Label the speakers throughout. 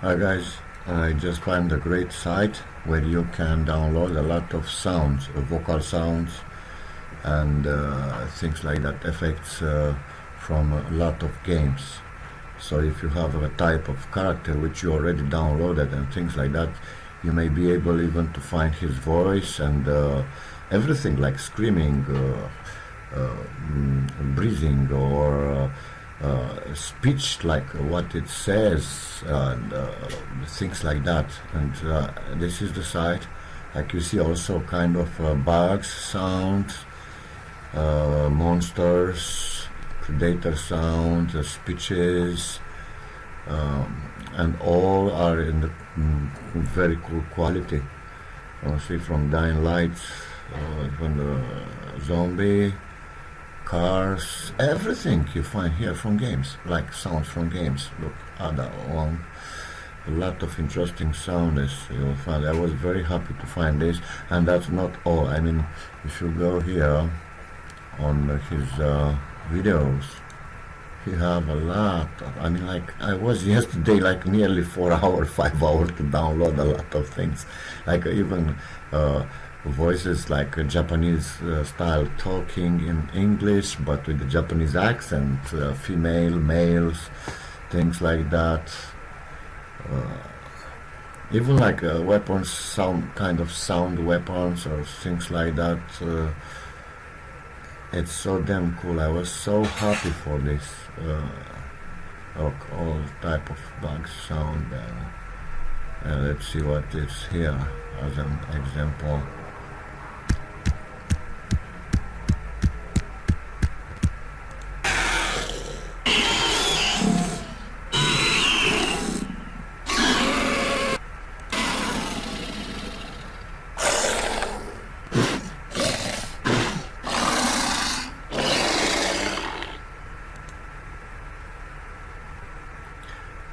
Speaker 1: Hi guys, I just found a great site where you can download a lot of sounds, vocal sounds and things like that, effects from a lot of games. So if you have a type of character which you already downloaded and things like that, you may be able even to find his voice and everything like screaming, breathing, or speech, like what it says, and things like that. And this is the site. Like you see also kind of bugs, sounds, monsters, predator sounds, speeches, and all are in the very cool quality. See, from Dying Lights, even the zombie, cars, everything you find here from games, like sounds from games. Look at that one. A lot of interesting sounds you'll find. I was very happy to find this, and that's not all. I mean, if you go here on his videos, he have a lot of, I mean, like I was yesterday like nearly 4 hours, 5 hours to download a lot of things, like even voices like Japanese style talking in English but with the Japanese accent, female, males, things like that. Even like weapons, sound, kind of sound weapons or things like that. It's so damn cool. I was so happy for this. All type of bug sound. Let's see what is here as an example.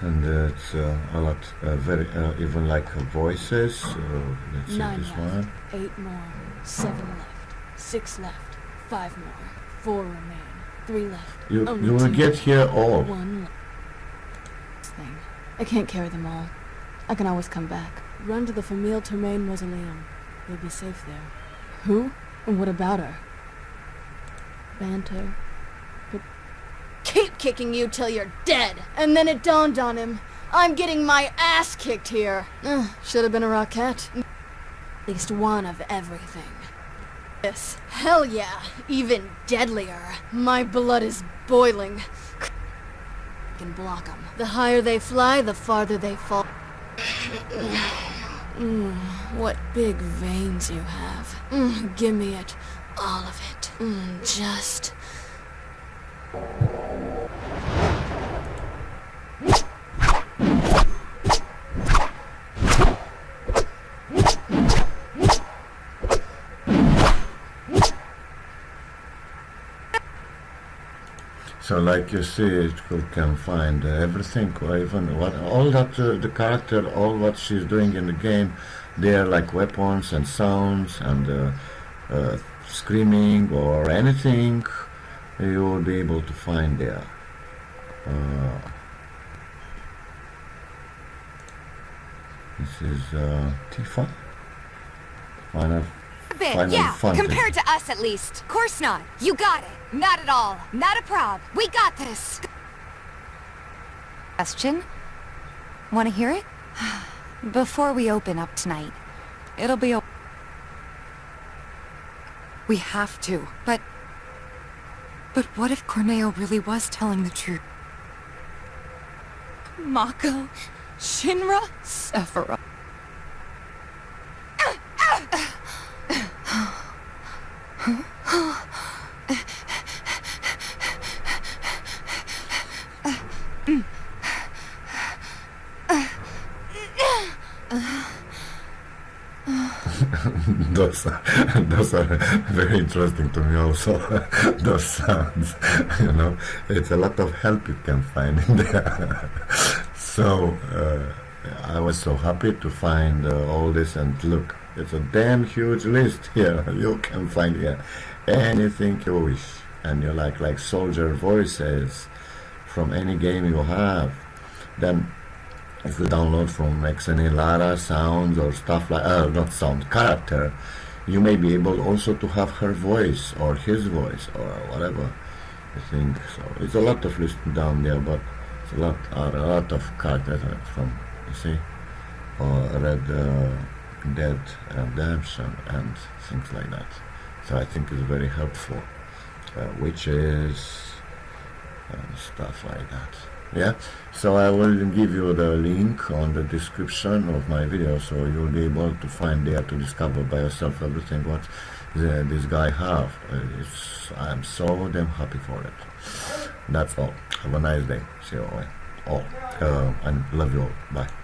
Speaker 1: And it's a lot, very even like voices. Let's see
Speaker 2: 9
Speaker 1: this
Speaker 2: left,
Speaker 1: one.
Speaker 2: 8 more, 7 left, 6 left, 5 more, 4 remain, 3 left.
Speaker 1: You
Speaker 2: only
Speaker 1: will
Speaker 2: 2
Speaker 1: get here all.
Speaker 2: 1 left. Thing. I can't carry them all. I can always come back. Run to the Famille Termaine Mausoleum. You'll be safe there. Who? And what about her? Banter. Keep kicking you till you're dead. And then it dawned on him. I'm getting my ass kicked here. Should have been a Rockette. At least one of everything. Yes. Hell yeah. Even deadlier. My blood is boiling. Can block them. The higher they fly, the farther they fall. What big veins you have. Give me it. All of it. Just...
Speaker 1: So like you see, you can find everything, or even what all that the character, all what she's doing in the game. They are like weapons and sounds and screaming or anything. You will be able to find there. This is Tifa. Final
Speaker 3: Yeah,
Speaker 1: Fantasy.
Speaker 3: compared to us at least. Of course not. You got it. Not at all. Not a prob. We got this. Question? Want to hear it? Before we open up tonight, it'll be we have to, but what if Corneo really was telling the truth? Mako, Shinra, Sephiroth.
Speaker 1: those are very interesting to me also. Those sounds, you know, it's a lot of help you can find in there. So I was so happy to find all this, and look, it's a damn huge list here. You can find here anything you wish, and you like soldier voices from any game you have. Then if you download from Lara sounds or stuff like not sound, character, you may be able also to have her voice or his voice or whatever. I think so. It's a lot of listed down there, but it's a lot of characters from, you see, or Red Dead Redemption and things like that. So I think it's very helpful. Witches and stuff like that. Yeah, so I will give you the link on the description of my video, so you'll be able to find there to discover by yourself everything what this guy have. I'm so damn happy for it. That's all. Have a nice day. See you all. And love you all. Bye.